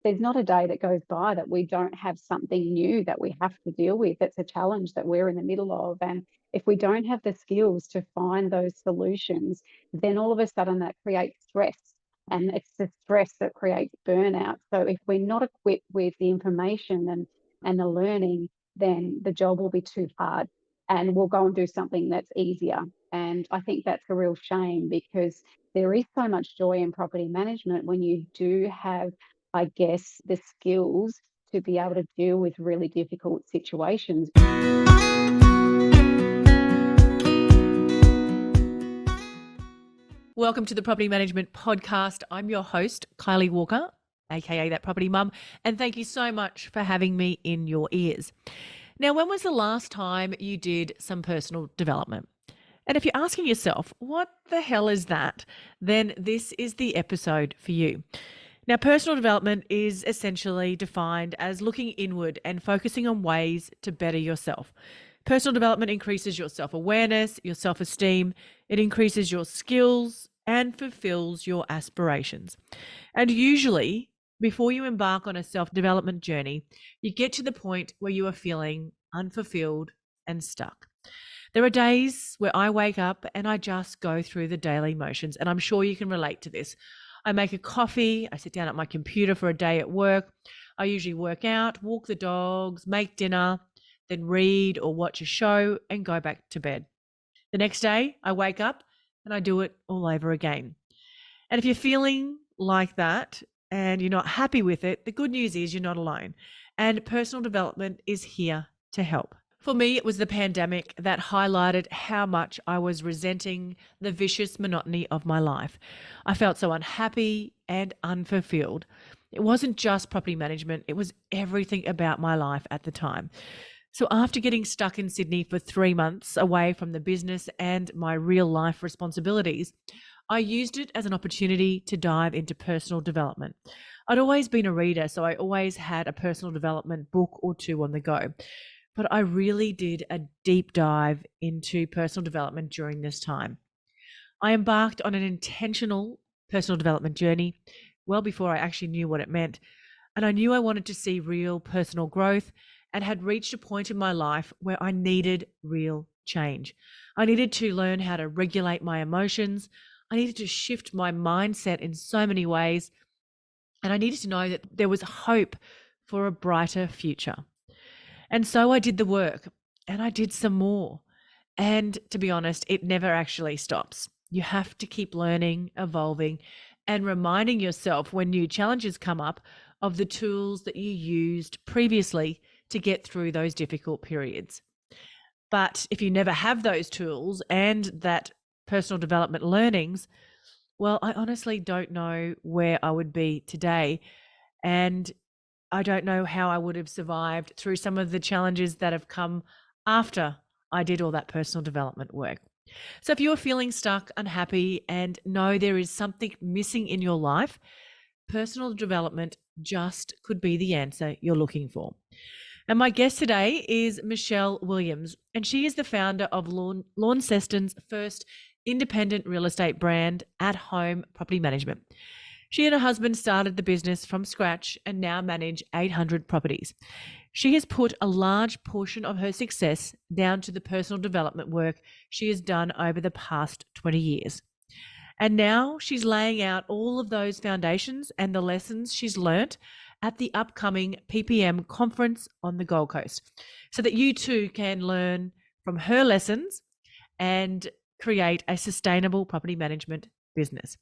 there's not a day that goes by that we don't have something new that we have to deal with. It's a challenge that we're in the middle of. And if we don't have the skills to find those solutions, then all of a sudden that creates stress. And it's the stress that creates burnout. So if we're not equipped with the information and the learning, then the job will be too hard and we'll go and do something that's easier. And I think that's a real shame, because there is so much joy in property management when you do have, I guess, the skills to be able to deal with really difficult situations. Welcome to the Property Management Podcast. I'm your host, Kylie Walker, aka That Property Mum, and thank you so much for having me in your ears. Now, when was the last time you did some personal development? And if you're asking yourself, what the hell is that? Then this is the episode for you. Now, personal development is essentially defined as looking inward and focusing on ways to better yourself. Personal development increases your self-awareness, your self-esteem, it increases your skills and fulfills your aspirations. And usually, before you embark on a self-development journey, you get to the point where you are feeling unfulfilled and stuck. There are days where I wake up and I just go through the daily motions, and I'm sure you can relate to this. I make a coffee, I sit down at my computer for a day at work. I usually work out, walk the dogs, make dinner, then read or watch a show and go back to bed. The next day, I wake up and I do it all over again. And if you're feeling like that and you're not happy with it, the good news is you're not alone. And personal development is here to help. For me, it was the pandemic that highlighted how much I was resenting the vicious monotony of my life. I felt so unhappy and unfulfilled. It wasn't just property management, it was everything about my life at the time. So after getting stuck in Sydney for 3 months away from the business and my real life responsibilities, I used it as an opportunity to dive into personal development. I'd always been a reader, so I always had a personal development book or two on the go. But I really did a deep dive into personal development during this time. I embarked on an intentional personal development journey well before I actually knew what it meant. And I knew I wanted to see real personal growth and had reached a point in my life where I needed real change. I needed to learn how to regulate my emotions. I needed to shift my mindset in so many ways. And I needed to know that there was hope for a brighter future. And so I did the work and I did some more. And to be honest, it never actually stops. You have to keep learning, evolving, and reminding yourself when new challenges come up of the tools that you used previously to get through those difficult periods. But if you never have those tools and that personal development learnings, well, I honestly don't know where I would be today. And I don't know how I would have survived through some of the challenges that have come after I did all that personal development work. So if you're feeling stuck, unhappy, and know there is something missing in your life, personal development just could be the answer you're looking for. And my guest today is Michelle Williams, and she is the founder of Launceston's first independent real estate brand, At Home Property Management. She and her husband started the business from scratch and now manage 800 properties. She has put a large portion of her success down to the personal development work she has done over the past 20 years. And now she's laying out all of those foundations and the lessons she's learnt at the upcoming PPM conference on the Gold Coast, so that you too can learn from her lessons and create a sustainable property management business.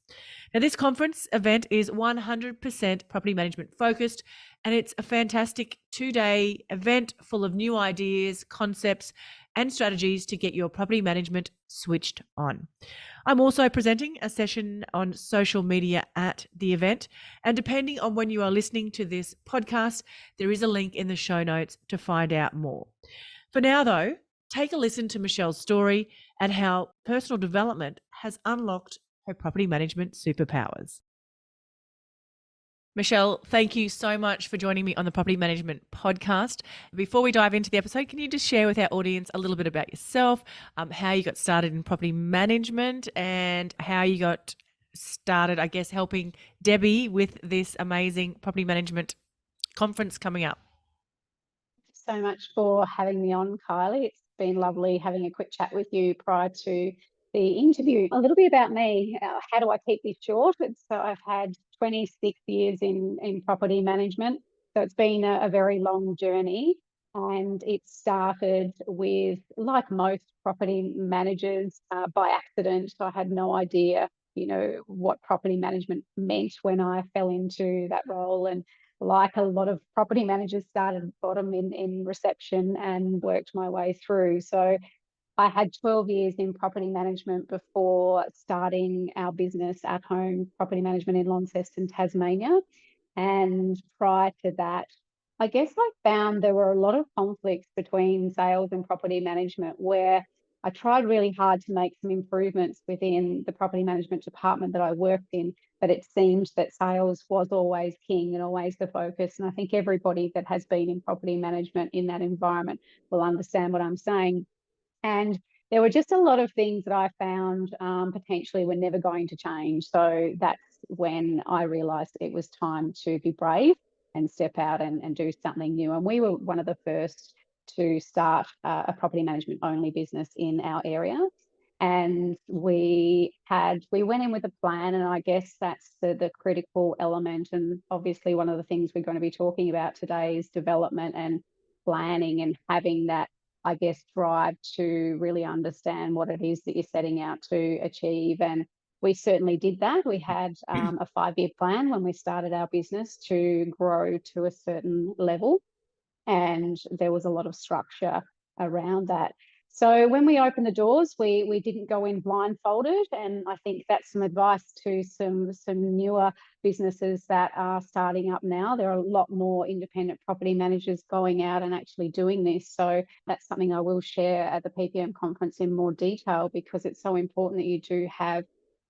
Now, this conference event is 100% property management focused, and it's a fantastic 2-day event full of new ideas, concepts, and strategies to get your property management switched on. I'm also presenting a session on social media at the event, and depending on when you are listening to this podcast, there is a link in the show notes to find out more. For now, though, take a listen to Michelle's story and how personal development has unlocked her property management superpowers. Michelle, thank you so much for joining me on the Property Management Podcast. Before we dive into the episode, can you just share with our audience a little bit about yourself, how you got started in property management and how you got started, I guess, helping Debbie with this amazing property management conference coming up. So much for having me on, Kylie. It's been lovely having a quick chat with you prior to the interview. A little bit about me. How do I keep this short? So I've had 26 years in property management. So it's been a very long journey. And it started with, like most property managers, by accident. I had no idea, what property management meant when I fell into that role. And like a lot of property managers, started bottom in reception and worked my way through. So I had 12 years in property management before starting our business at home, property management in Launceston, Tasmania. And prior to that, I guess I found there were a lot of conflicts between sales and property management, where I tried really hard to make some improvements within the property management department that I worked in, but it seemed that sales was always king and always the focus. And I think everybody that has been in property management in that environment will understand what I'm saying. And there were just a lot of things that I found potentially were never going to change. So that's when I realised it was time to be brave and step out and do something new. And we were one of the first to start a property management only business in our area. And we went in with a plan, and I guess that's the critical element. And obviously one of the things we're going to be talking about today is development and planning, and having that, I guess, drive to really understand what it is that you're setting out to achieve. And we certainly did that. We had a 5-year plan when we started our business to grow to a certain level, and there was a lot of structure around that. So when we opened the doors, we didn't go in blindfolded, and I think that's some advice to some newer businesses that are starting up now. There are a lot more independent property managers going out and actually doing this. So that's something I will share at the PPM conference in more detail, because it's so important that you do have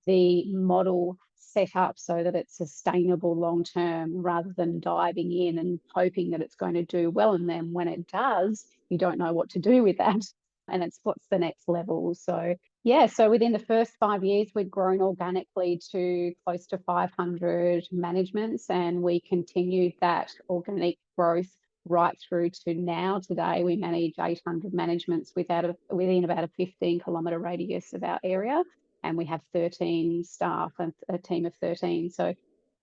the model set up so that it's sustainable long term, rather than diving in and hoping that it's going to do well. And then when it does, you don't know what to do with that. And it's what's the next level. So yeah, so within the first 5 years, we'd grown organically to close to 500 managements, and we continued that organic growth right through to now. Today, we manage 800 managements within about a 15-kilometre radius of our area, and we have 13 staff and a team of 13. So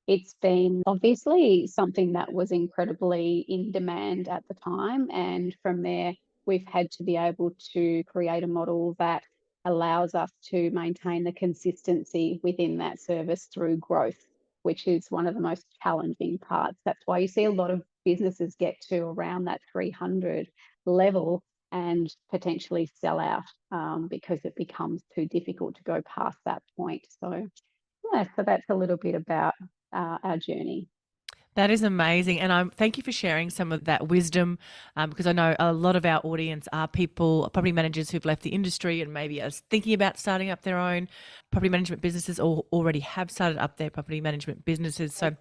it's been obviously something that was incredibly in demand at the time. And from there, we've had to be able to create a model that allows us to maintain the consistency within that service through growth, which is one of the most challenging parts. That's why you see a lot of businesses get to around that 300 level and potentially sell out, because it becomes too difficult to go past that point. So yeah, so that's a little bit about our journey. That is amazing. And thank you for sharing some of that wisdom, because I know a lot of our audience are people, property managers who've left the industry and maybe are thinking about starting up their own property management businesses, or already have started up their property management businesses. So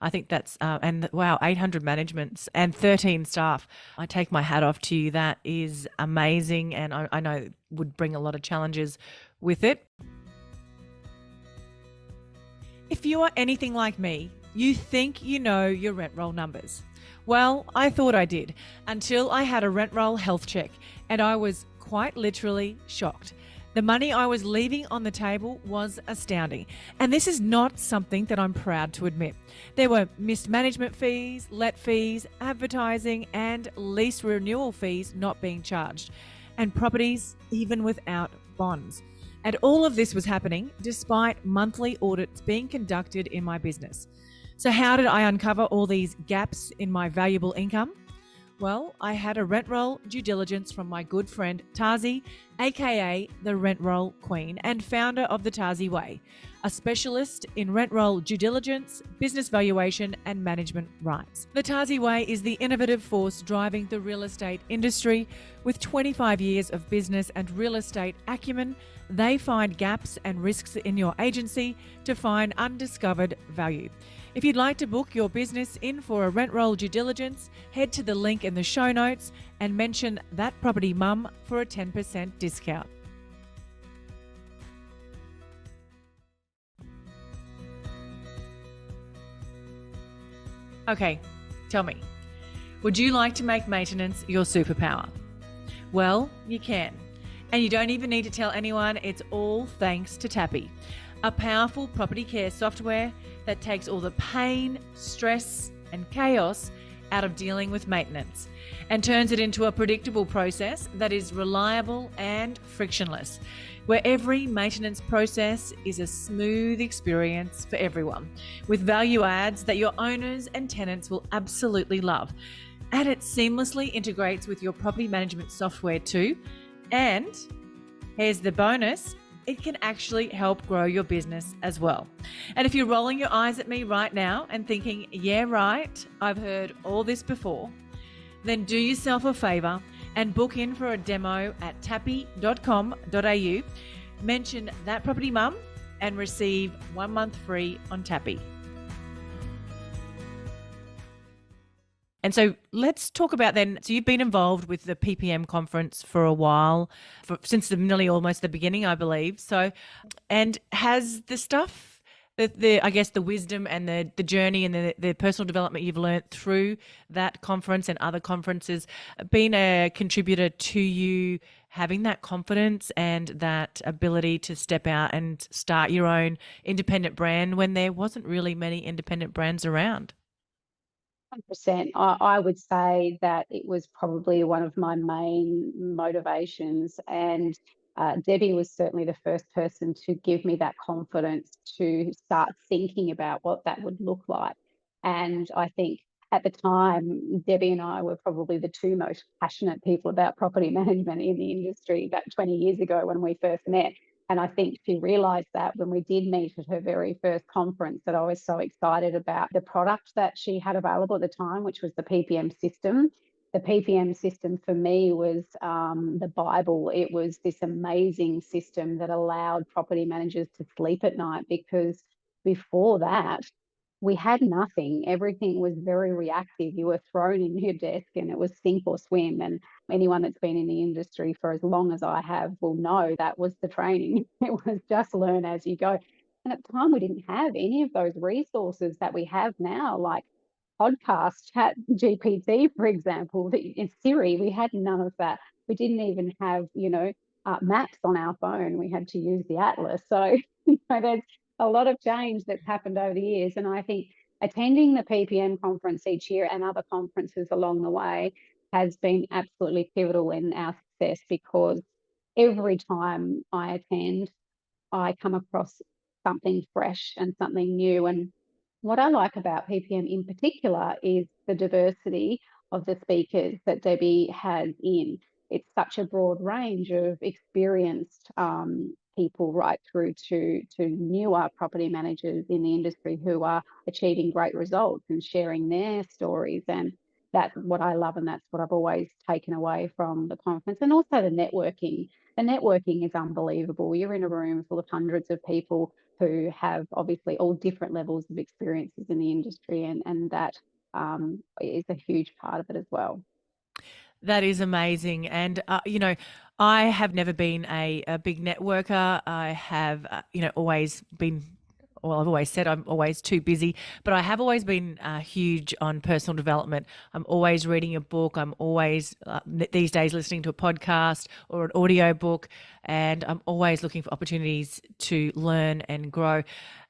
I think that's, wow, 800 managements and 13 staff. I take my hat off to you. That is amazing. And I know it would bring a lot of challenges with it. If you are anything like me, you think you know your rent roll numbers. Well, I thought I did, until I had a rent roll health check, and I was quite literally shocked. The money I was leaving on the table was astounding, and this is not something that I'm proud to admit. There were missed management fees, let fees, advertising, and lease renewal fees not being charged, and properties even without bonds. And all of this was happening despite monthly audits being conducted in my business. So how did I uncover all these gaps in my valuable income? Well, I had a rent roll due diligence from my good friend Tazi, aka the Rent Roll Queen and founder of the Tazi Way, a specialist in rent roll due diligence, business valuation, and management rights. The Tazi Way is the innovative force driving the real estate industry. With 25 years of business and real estate acumen, they find gaps and risks in your agency to find undiscovered value. If you'd like to book your business in for a rent roll due diligence, head to the link in the show notes and mention That Property Mum for a 10% discount. Okay, tell me, would you like to make maintenance your superpower? Well, you can. And you don't even need to tell anyone. It's all thanks to Tappy, a powerful property care software that takes all the pain, stress, and chaos out of dealing with maintenance and turns it into a predictable process that is reliable and frictionless, where every maintenance process is a smooth experience for everyone, with value adds that your owners and tenants will absolutely love. And it seamlessly integrates with your property management software too. And here's the bonus, it can actually help grow your business as well. And if you're rolling your eyes at me right now and thinking, yeah, right, I've heard all this before, then do yourself a favor and book in for a demo at tappy.com.au. Mention That Property Mum and receive 1 month free on Tappy. And so let's talk about then, so you've been involved with the PPM conference for a while, since nearly almost the beginning, I believe. So, and has the stuff, I guess the wisdom and the journey and the personal development you've learnt through that conference and other conferences been a contributor to you having that confidence and that ability to step out and start your own independent brand when there wasn't really many independent brands around? 100%. I would say that it was probably one of my main motivations. And Debbie was certainly the first person to give me that confidence to start thinking about what that would look like. And I think at the time, Debbie and I were probably the two most passionate people about property management in the industry about 20 years ago when we first met. And I think she realised that when we did meet at her very first conference, that I was so excited about the product that she had available at the time, which was the PPM system. The PPM system for me was the Bible. It was this amazing system that allowed property managers to sleep at night, because before that, we had nothing. Everything was very reactive. You were thrown in your desk and it was sink or swim. And anyone that's been in the industry for as long as I have will know that was the training. It was just learn as you go. And at the time, we didn't have any of those resources that we have now, like podcast, chat GPT, for example, in Siri. We had none of that. We didn't even have, maps on our phone. We had to use the atlas. So, there's a lot of change that's happened over the years. And I think attending the PPM conference each year and other conferences along the way has been absolutely pivotal in our success, because every time I attend, I come across something fresh and something new. And what I like about PPM in particular is the diversity of the speakers that Debbie has in. It's such a broad range of experienced people right through to newer property managers in the industry who are achieving great results and sharing their stories. And that's what I love, and that's what I've always taken away from the conference. And also the networking. The networking is unbelievable. You're in a room full of hundreds of people who have obviously all different levels of experiences in the industry, and that is a huge part of it as well. That is amazing. And, I have never been a big networker. I have, always been, well, I've always said I'm always too busy, but I have always been huge on personal development. I'm always reading a book. I'm always, these days, listening to a podcast or an audio book, and I'm always looking for opportunities to learn and grow.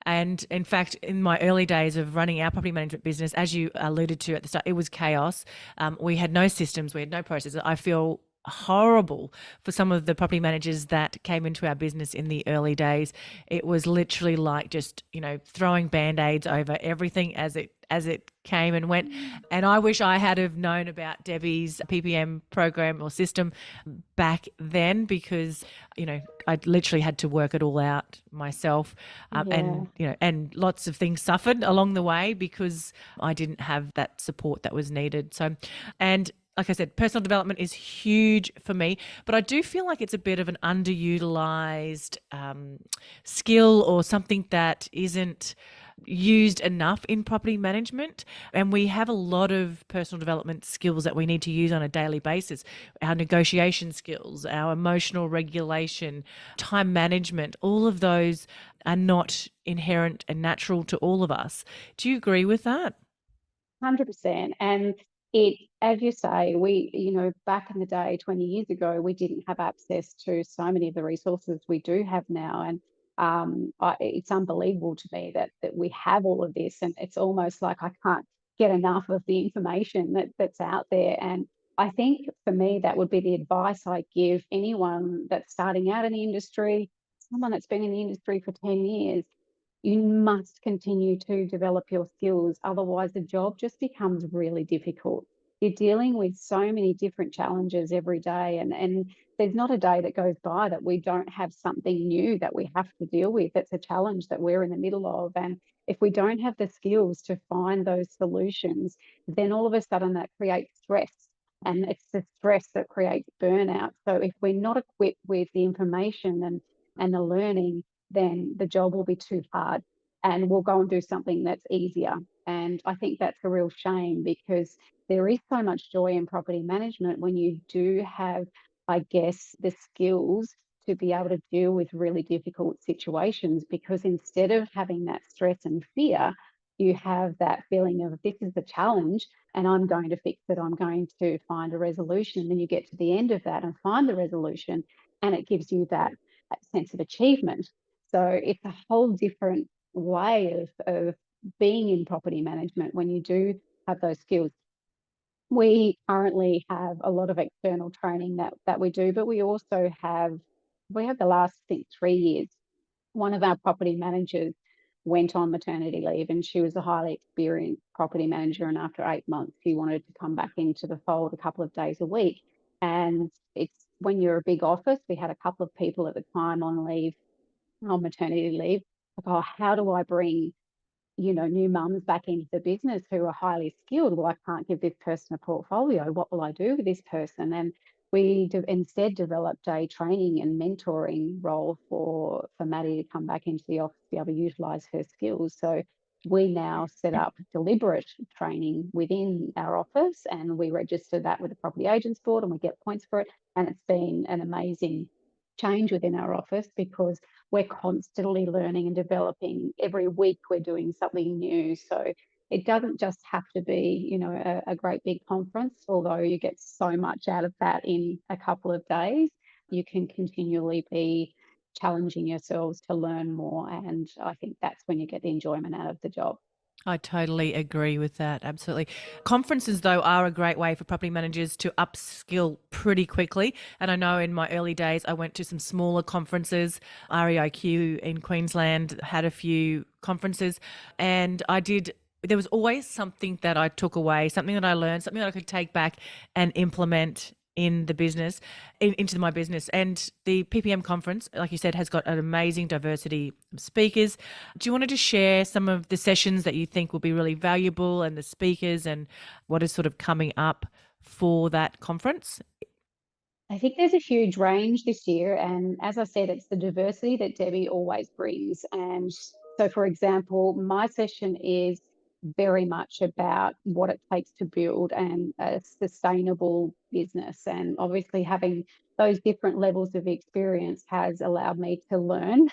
And in fact, in my early days of running our property management business, as you alluded to at the start, it was chaos. We had no systems, we had no processes. I feel horrible for some of the property managers that came into our business in the early days. It was literally like just, throwing band-aids over everything as it came and went. And I wish I had have known about Debbie's PPM program or system back then, because, I literally had to work it all out myself. And lots of things suffered along the way because I didn't have that support that was needed. So, and like I said, personal development is huge for me, but I do feel like it's a bit of an underutilized skill, or something that isn't used enough in property management. And we have a lot of personal development skills that we need to use on a daily basis. Our negotiation skills, our emotional regulation, time management, all of those are not inherent and natural to all of us. Do you agree with that? 100%. And as you say, back in the day, 20 years ago, we didn't have access to so many of the resources we do have now. And it's unbelievable to me that we have all of this. And it's almost like I can't get enough of the information that's out there. And I think for me, that would be the advice I give anyone that's starting out in the industry, someone that's been in the industry for 10 years. You must continue to develop your skills. Otherwise, the job just becomes really difficult. You're dealing with so many different challenges every day, and there's not a day that goes by that we don't have something new that we have to deal with. It's a challenge that we're in the middle of. And if we don't have the skills to find those solutions, then all of a sudden that creates stress. And it's the stress that creates burnout. So if we're not equipped with the information and the learning, then the job will be too hard and we'll go and do something that's easier. And I think that's a real shame because there is so much joy in property management when you do have, I guess, the skills to be able to deal with really difficult situations. Because instead of having that stress and fear, you have that feeling of this is the challenge and I'm going to fix it. I'm going to find a resolution. And then you get to the end of that and find the resolution, and it gives you that sense of achievement. So it's a whole different way of being in property management when you do have those skills. We currently have a lot of external training that we do, but we have the last, I think, 3 years. One of our property managers went on maternity leave, and she was a highly experienced property manager. And after 8 months, she wanted to come back into the fold a couple of days a week. And it's when you're a big office, we had a couple of people at the time on leave, on maternity leave. Like, oh, how do I bring new mums back into the business who are highly skilled? Well, I can't give this person a portfolio. What will I do with this person? And we instead developed a training and mentoring role for Maddie to come back into the office to be able to utilise her skills. So we now set up deliberate training within our office, and we register that with the Property Agents Board, and we get points for it. And it's been an amazing change within our office because we're constantly learning and developing. Every week we're doing something new. So it doesn't just have to be, a great big conference, although you get so much out of that in a couple of days. You can continually be challenging yourselves to learn more. And I think that's when you get the enjoyment out of the job. I totally agree with that. Absolutely. Conferences, though, are a great way for property managers to upskill pretty quickly. And I know in my early days, I went to some smaller conferences. REIQ in Queensland had a few conferences, and there was always something that I took away, something that I learned, something that I could take back and implement in the business, into my business. And the PPM conference, like you said, has got an amazing diversity of speakers. Do you want to just share some of the sessions that you think will be really valuable and the speakers and what is sort of coming up for that conference? I think there's a huge range this year. And as I said, it's the diversity that Debbie always brings. And so, for example, my session is very much about what it takes to build a sustainable business. And obviously, having those different levels of experience has allowed me to learn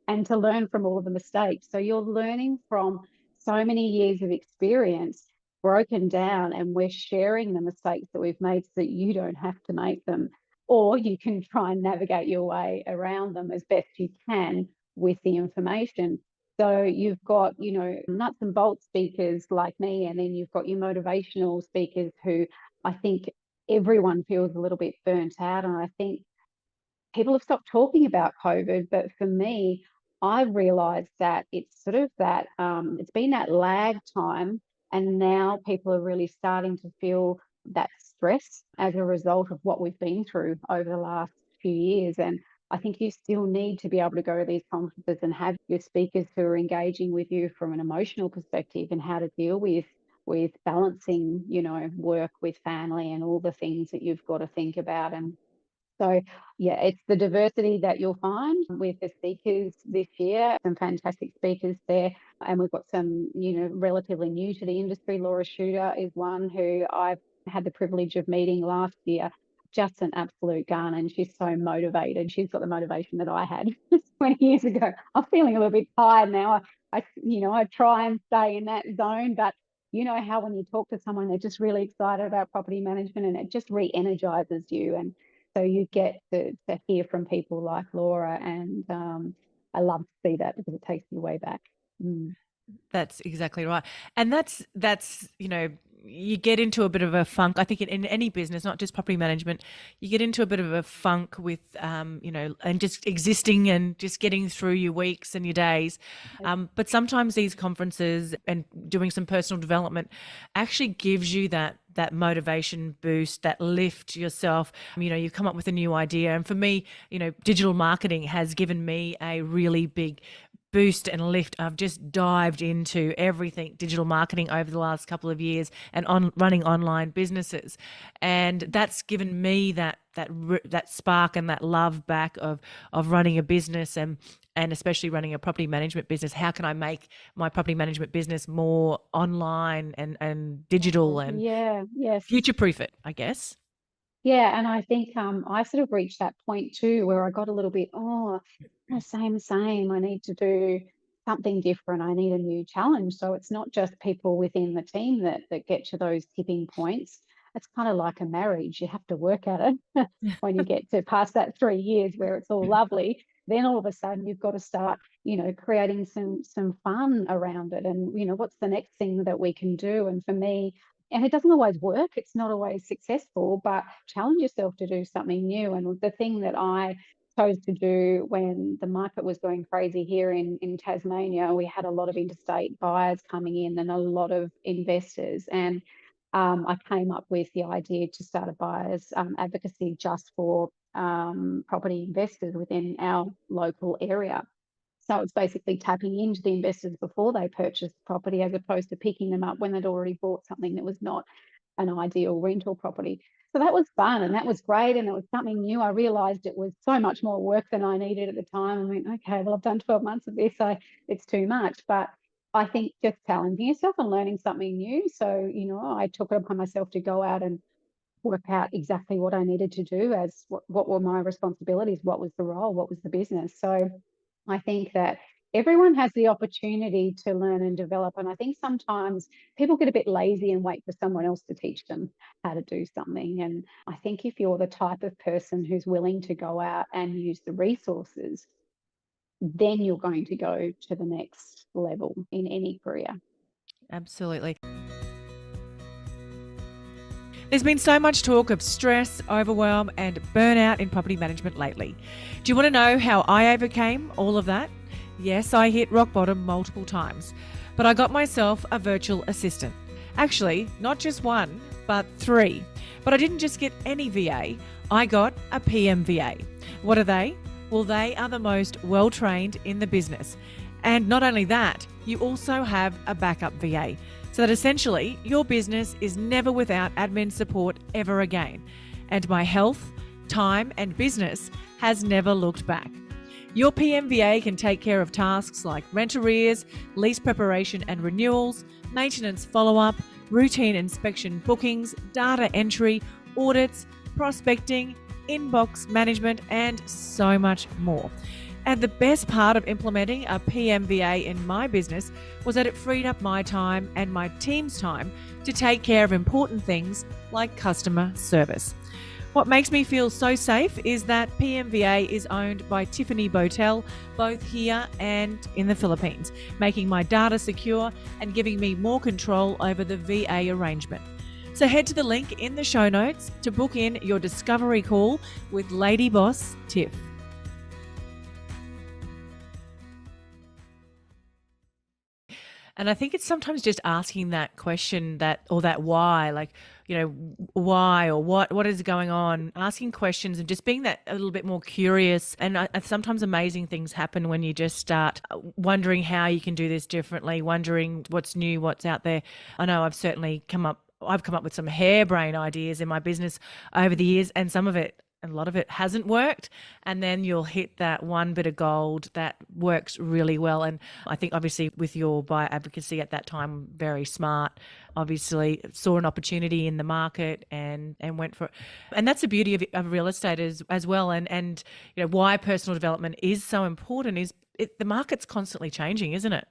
and to learn from all of the mistakes. So, you're learning from so many years of experience broken down, and we're sharing the mistakes that we've made so that you don't have to make them, or you can try and navigate your way around them as best you can with the information. So you've got, nuts and bolts speakers like me, and then you've got your motivational speakers who I think everyone feels a little bit burnt out. And I think people have stopped talking about COVID, but for me, I've realised that it's sort of that it's been that lag time, and now people are really starting to feel that stress as a result of what we've been through over the last few years. And I think you still need to be able to go to these conferences and have your speakers who are engaging with you from an emotional perspective and how to deal with balancing, work with family and all the things that you've got to think about. And so, yeah, it's the diversity that you'll find with the speakers this year. Some fantastic speakers there. And we've got some, relatively new to the industry. Laura Shooter is one who I've had the privilege of meeting last year. Just an absolute gun, and she's so motivated. She's got the motivation that I had 20 years ago. I'm feeling a little bit tired now. I try and stay in that zone, but you know how when you talk to someone, they're just really excited about property management and it just re-energizes you. And so you get to hear from people like Laura, and I love to see that because it takes you way back. Mm. That's exactly right. And that's, you get into a bit of a funk. I think in any business, not just property management, you get into a bit of a funk with, and just existing and just getting through your weeks and your days. But sometimes these conferences and doing some personal development actually gives you that motivation boost, that lift yourself. You come up with a new idea. And for me, digital marketing has given me a really big boost and lift. I've just dived into everything digital marketing over the last couple of years and on running online businesses, and that's given me that spark and that love back of running a business, and especially running a property management business. How can I make my property management business more online and digital and Yeah, yes. future proof it, I guess? Yeah, and I think I sort of reached that point too where I got a little bit, oh, same. I need to do something different. I need a new challenge. So it's not just people within the team that get to those tipping points. It's kind of like a marriage. You have to work at it when you get to past that 3 years where it's all lovely. Then all of a sudden you've got to start, creating some fun around it. And, what's the next thing that we can do? And for me, and it doesn't always work, it's not always successful, but challenge yourself to do something new. And the thing that I chose to do when the market was going crazy here in Tasmania, we had a lot of interstate buyers coming in and a lot of investors. And I came up with the idea to start a buyers advocacy just for property investors within our local area. So it's basically tapping into the investors before they purchase the property, as opposed to picking them up when they'd already bought something that was not an ideal rental property. So that was fun and that was great. And it was something new. I realized it was so much more work than I needed at the time. I went, okay, well, I've done 12 months of this. It's too much. But I think just challenging yourself and learning something new. So, I took it upon myself to go out and work out exactly what I needed to do, as what were my responsibilities, what was the role, what was the business. So I think that everyone has the opportunity to learn and develop. And I think sometimes people get a bit lazy and wait for someone else to teach them how to do something. And I think if you're the type of person who's willing to go out and use the resources, then you're going to go to the next level in any career. Absolutely. There's been so much talk of stress, overwhelm, and burnout in property management lately. Do you want to know how I overcame all of that? Yes, I hit rock bottom multiple times, but I got myself a virtual assistant. Actually, not just one, but 3. But I didn't just get any VA, I got a PMVA. What are they? Well, they are the most well-trained in the business. And not only that, you also have a backup VA, so that essentially your business is never without admin support ever again. And my health, time, and business has never looked back. Your PMVA can take care of tasks like rent arrears, lease preparation and renewals, maintenance follow-up, routine inspection bookings, data entry, audits, prospecting, inbox management, and so much more. And the best part of implementing a PMVA in my business was that it freed up my time and my team's time to take care of important things like customer service. What makes me feel so safe is that PMVA is owned by Tiffany Botel, both here and in the Philippines, making my data secure and giving me more control over the VA arrangement. So head to the link in the show notes to book in your discovery call with Lady Boss Tiff. And I think it's sometimes just asking that question, that why, like, why or what is going on, asking questions and just being that a little bit more curious. And sometimes amazing things happen when you just start wondering how you can do this differently, wondering what's new, what's out there. I know I've come up with some harebrained ideas in my business over the years, and a lot of it hasn't worked. And then you'll hit that one bit of gold that works really well. And I think obviously with your buyer advocacy at that time, very smart, obviously saw an opportunity in the market and went for it. And that's the beauty of real estate as well. And why personal development is so important is the market's constantly changing, isn't it?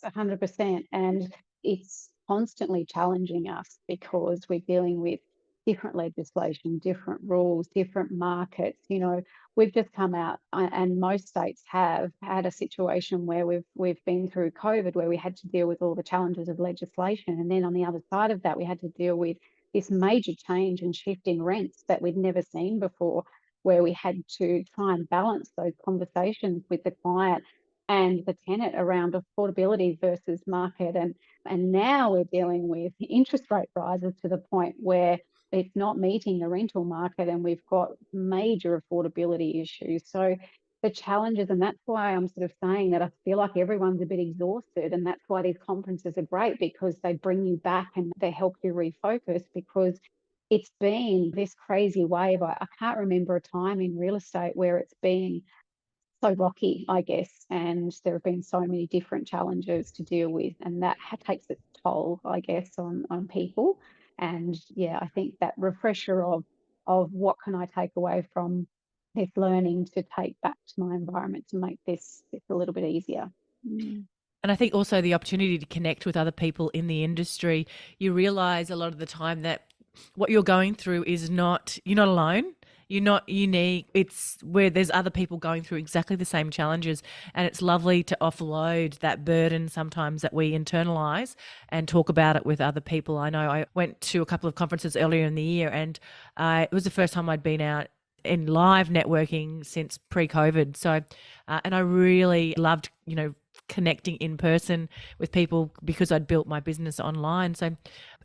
100%. And it's constantly challenging us because we're dealing with different legislation, different rules, different markets. We've just come out, and most states have had a situation where we've been through COVID, where we had to deal with all the challenges of legislation, and then on the other side of that, we had to deal with this major change and shift in rents that we'd never seen before, where we had to try and balance those conversations with the client and the tenant around affordability versus market. And now we're dealing with interest rate rises to the point where it's not meeting the rental market, and we've got major affordability issues. So the challenges, and that's why I'm sort of saying that I feel like everyone's a bit exhausted, and that's why these conferences are great, because they bring you back and they help you refocus, because it's been this crazy wave. I can't remember a time in real estate where it's been so rocky, I guess, and there have been so many different challenges to deal with, and that takes its toll, I guess, on people. And yeah, I think that refresher of what can I take away from this learning to take back to my environment to make this a little bit easier. And I think also the opportunity to connect with other people in the industry. You realize a lot of the time that what you're going through is you're not alone. You're not unique. It's where there's other people going through exactly the same challenges. And it's lovely to offload that burden sometimes that we internalize and talk about it with other people. I know I went to a couple of conferences earlier in the year, and it was the first time I'd been out in live networking since pre-COVID. So, and I really loved, connecting in person with people because I'd built my business online. So,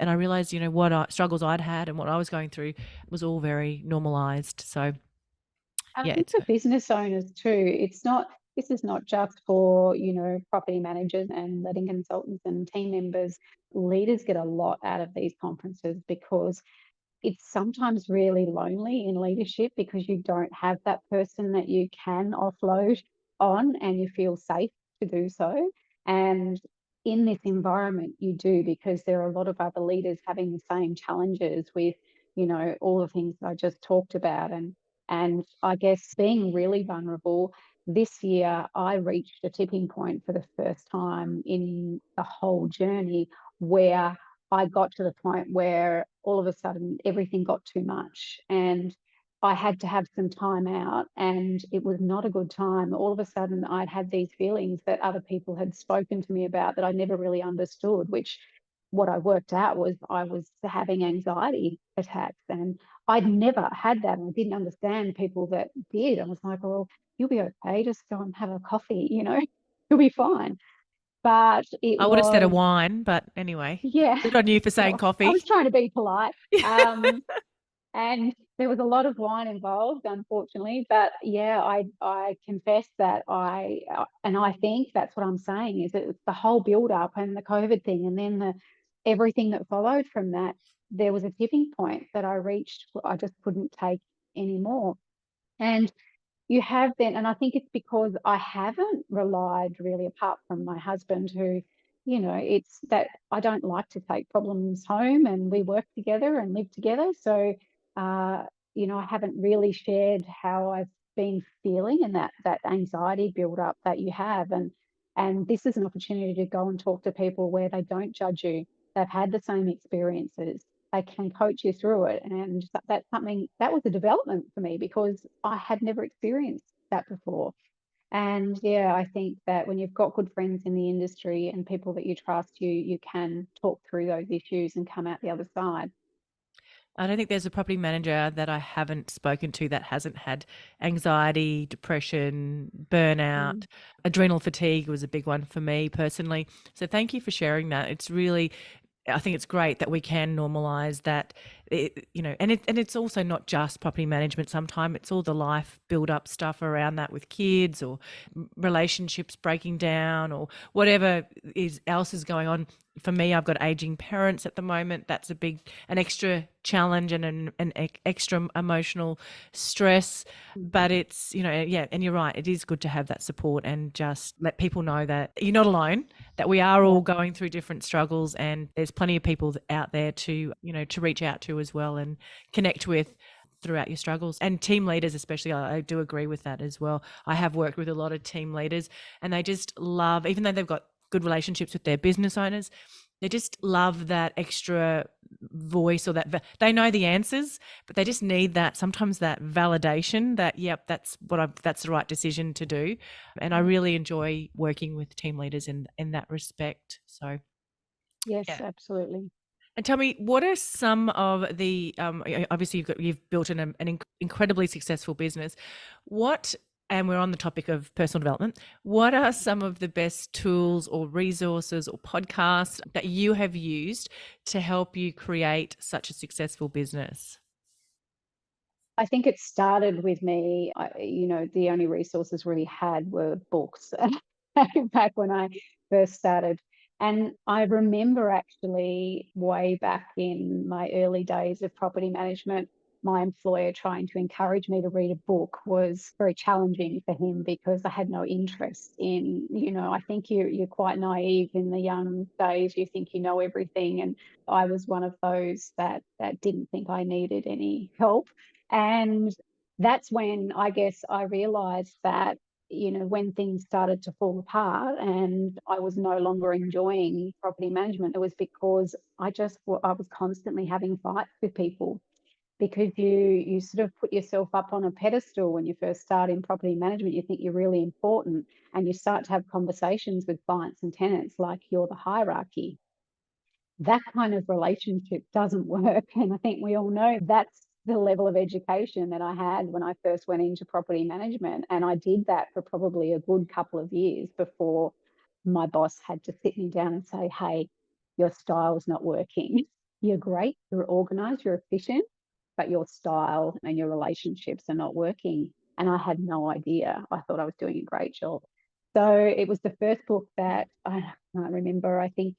and I realized, what struggles I'd had and what I was going through was all very normalized. So, I yeah, think for business owners too, this is not just for, property managers and letting consultants and team members. Leaders get a lot out of these conferences, because it's sometimes really lonely in leadership, because you don't have that person that you can offload on and you feel safe to do so. And in this environment, you do, because there are a lot of other leaders having the same challenges with, all the things that I just talked about. And I guess being really vulnerable. This year, I reached a tipping point for the first time in the whole journey, where I got to the point where all of a sudden everything got too much, and I had to have some time out, and it was not a good time. All of a sudden I'd had these feelings that other people had spoken to me about that I never really understood, which what I worked out was I was having anxiety attacks, and I'd never had that. And I didn't understand people that did. I was like, well, you'll be okay. Just go and have a coffee, you'll be fine. But it I would have said a was, wine, but anyway, yeah, good on you for saying well, I was coffee. trying to be polite. And there was a lot of wine involved, unfortunately. But yeah, I confess that and I think that's what I'm saying, is it's the whole build up and the COVID thing, and then everything that followed from that. There was a tipping point that I reached. I just couldn't take anymore. And you have then, and I think it's because I haven't relied really, apart from my husband, who, it's that I don't like to take problems home, and we work together and live together. So, uh, I haven't really shared how I've been feeling, and that anxiety build up that you have. And this is an opportunity to go and talk to people where they don't judge you. They've had the same experiences. They can coach you through it. And that's something that was a development for me, because I had never experienced that before. And yeah, I think that when you've got good friends in the industry and people that you trust, you can talk through those issues and come out the other side. I don't think there's a property manager that I haven't spoken to that hasn't had anxiety, depression, burnout, Mm. adrenal fatigue was a big one for me personally. So thank you for sharing that. It's really, I think it's great that we can normalize that, and it's also not just property management. Sometimes it's all the life build up stuff around that with kids or relationships breaking down or whatever else is going on. For me, I've got aging parents at the moment. That's an extra challenge and an extra emotional stress. But it's, yeah, and you're right. It is good to have that support and just let people know that you're not alone, that we are Yeah. all going through different struggles, and there's plenty of people out there to, to reach out to as well and connect with throughout your struggles. And team leaders especially, I do agree with that as well. I have worked with a lot of team leaders, and they just love, even though they've got good relationships with their business owners, They just love that extra voice, or they know the answers, but they just need that, sometimes that validation that, yep, that's the right decision to do. And I really enjoy working with team leaders in that respect. So, Yes, yeah. absolutely. And tell me, what are some of the obviously you've built incredibly successful business. What, and we're on the topic of personal development, what are some of the best tools or resources or podcasts that you have used to help you create such a successful business? I think it started with me, the only resources really had were books back when I first started. And I remember actually way back in my early days of property management, my employer trying to encourage me to read a book was very challenging for him because I had no interest in, I think you're quite naive in the young days. You think you know everything. And I was one of those that didn't think I needed any help. And that's when I guess I realized that, when things started to fall apart and I was no longer enjoying property management, it was because I was constantly having fights with people, because you sort of put yourself up on a pedestal when you first start in property management. You think you're really important, and you start to have conversations with clients and tenants like you're the hierarchy. That kind of relationship doesn't work. And I think we all know that's the level of education that I had when I first went into property management. And I did that for probably a good couple of years before my boss had to sit me down and say, hey, your style's not working. You're great, you're organized, you're efficient, but your style and your relationships are not working. And I had no idea. I thought I was doing a great job. So it was the first book that I can't remember. I think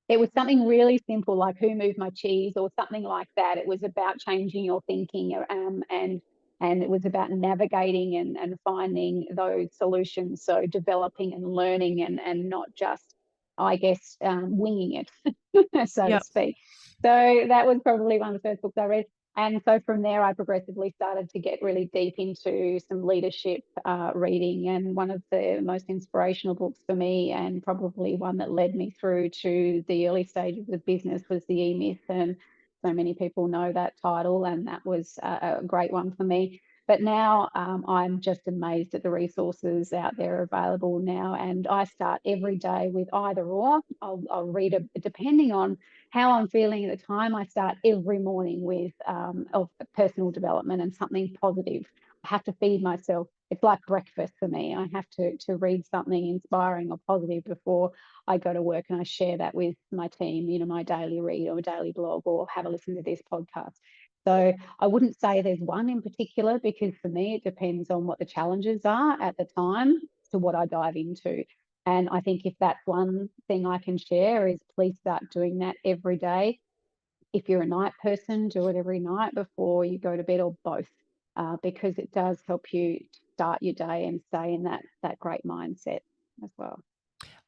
it was something really simple, like Who Moved My Cheese or something like that. It was about changing your thinking, and it was about navigating and finding those solutions. So developing and learning, and not just, I guess, winging it, so to Yep. speak. So that was probably one of the first books I read. And so from there, I progressively started to get really deep into some leadership reading. And one of the most inspirational books for me, and probably one that led me through to the early stages of business, was The E-Myth. And so many people know that title, and that was a great one for me. But now I'm just amazed at the resources out there available now. And I start every day with either or. I'll read depending on how I'm feeling at the time. I start every morning with of personal development and something positive. I have to feed myself. It's like breakfast for me. I have to read something inspiring or positive before I go to work, and I share that with my team, my daily read or daily blog, or have a listen to this podcast. So I wouldn't say there's one in particular, because for me, it depends on what the challenges are at the time to what I dive into. And I think if that's one thing I can share, is please start doing that every day. If you're a night person, do it every night before you go to bed, or both, because it does help you start your day and stay in that great mindset as well.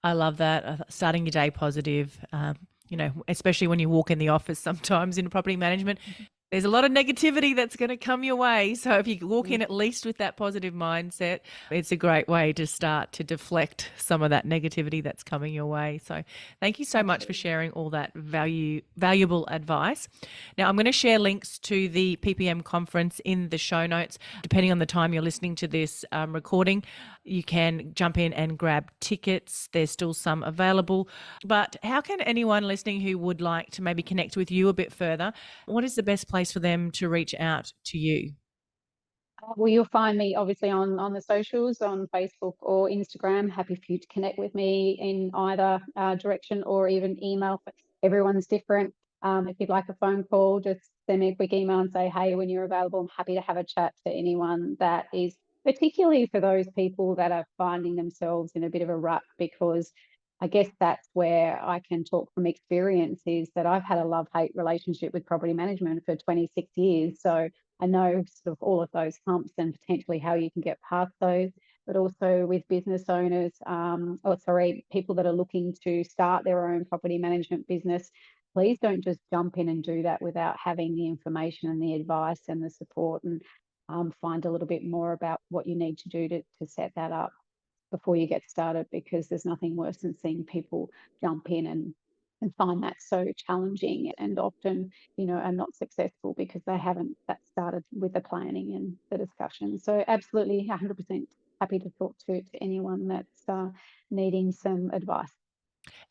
I love that. Starting your day positive, especially when you walk in the office sometimes in property management. There's a lot of negativity that's going to come your way. So if you walk in at least with that positive mindset, it's a great way to start to deflect some of that negativity that's coming your way. So thank you so much for sharing all that valuable advice. Now, I'm going to share links to the PPM conference in the show notes. Depending on the time you're listening to this recording, you can jump in and grab tickets. There's still some available. But how can anyone listening who would like to maybe connect with you a bit further, what is the best place for them to reach out to you? Well, you'll find me obviously on the socials, on Facebook or Instagram. Happy for you to connect with me in either direction, or even email. Everyone's different. If you'd like a phone call, just send me a quick email and say, hey, when you're available. I'm happy to have a chat to anyone that is, particularly for those people that are finding themselves in a bit of a rut, because I guess that's where I can talk from experience, is that I've had a love-hate relationship with property management for 26 years. So I know sort of all of those humps and potentially how you can get past those. But also with business owners, people that are looking to start their own property management business, please don't just jump in and do that without having the information and the advice and the support, and find a little bit more about what you need to do to set that up. before you get started, because there's nothing worse than seeing people jump in and find that so challenging, and often, are not successful because they haven't that started with the planning and the discussion. So absolutely 100% happy to talk to anyone that's needing some advice.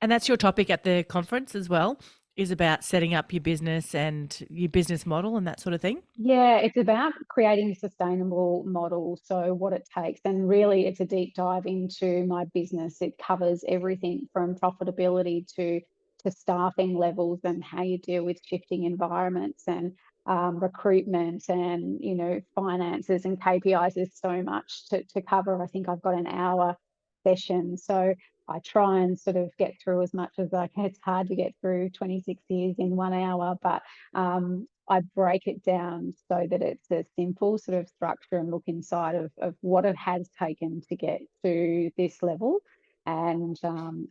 And that's your topic at the conference as well, is about setting up your business and your business model and that sort of thing? Yeah, it's about creating a sustainable model. So what it takes, and really it's a deep dive into my business. It covers everything from profitability to staffing levels, and how you deal with shifting environments, and recruitment, and finances and KPIs. There's so much to cover. I think I've got an hour session. So I try and sort of get through as much as I can. It's hard to get through 26 years in 1 hour, but I break it down so that it's a simple sort of structure, and look inside of what it has taken to get to this level. And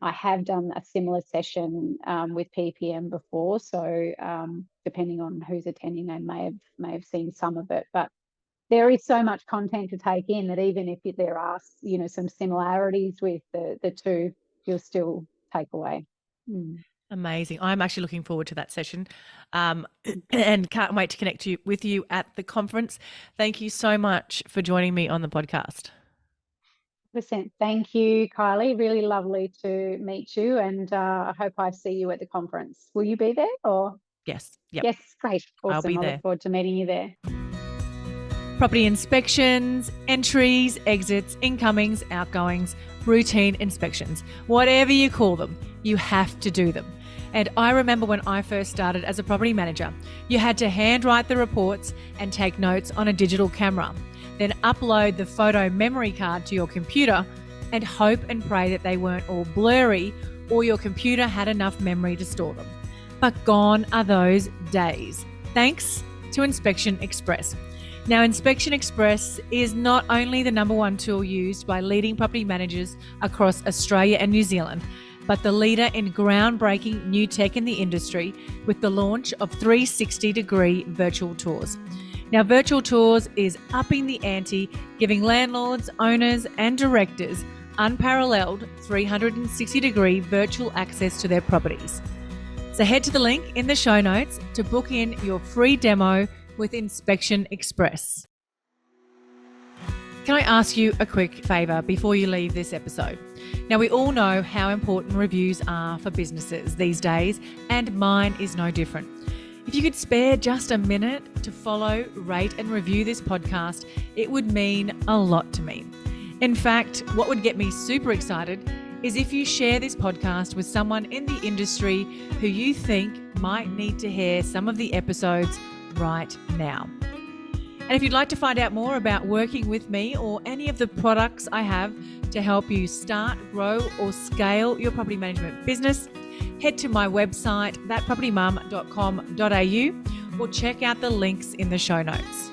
I have done a similar session with PPM before, so depending on who's attending, they may have seen some of it. But there is so much content to take in that even if there are, some similarities with the two, you'll still take away. Amazing. I'm actually looking forward to that session, and can't wait to connect with you at the conference. Thank you so much for joining me on the podcast. Thank you, Kylie. Really lovely to meet you, and I hope I see you at the conference. Will you be there? Or Yes. Yep. Yes, great. Awesome. I'll be there. Look forward to meeting you there. Property inspections, entries, exits, incomings, outgoings, routine inspections, whatever you call them, you have to do them. And I remember when I first started as a property manager, you had to handwrite the reports and take notes on a digital camera, then upload the photo memory card to your computer and hope and pray that they weren't all blurry or your computer had enough memory to store them. But gone are those days, thanks to Inspection Express. Now, Inspection Express is not only the #1 tool used by leading property managers across Australia and New Zealand, but the leader in groundbreaking new tech in the industry with the launch of 360-degree virtual tours. Now, virtual tours is upping the ante, giving landlords, owners, and directors unparalleled 360-degree virtual access to their properties. So head to the link in the show notes to book in your free demo with Inspection Express. Can I ask you a quick favour before you leave this episode? Now, we all know how important reviews are for businesses these days, and mine is no different. If you could spare just a minute to follow, rate and review this podcast, it would mean a lot to me. In fact, what would get me super excited is if you share this podcast with someone in the industry who you think might need to hear some of the episodes right now. And if you'd like to find out more about working with me or any of the products I have to help you start, grow or scale your property management business, head to my website, thatpropertymum.com.au, or check out the links in the show notes.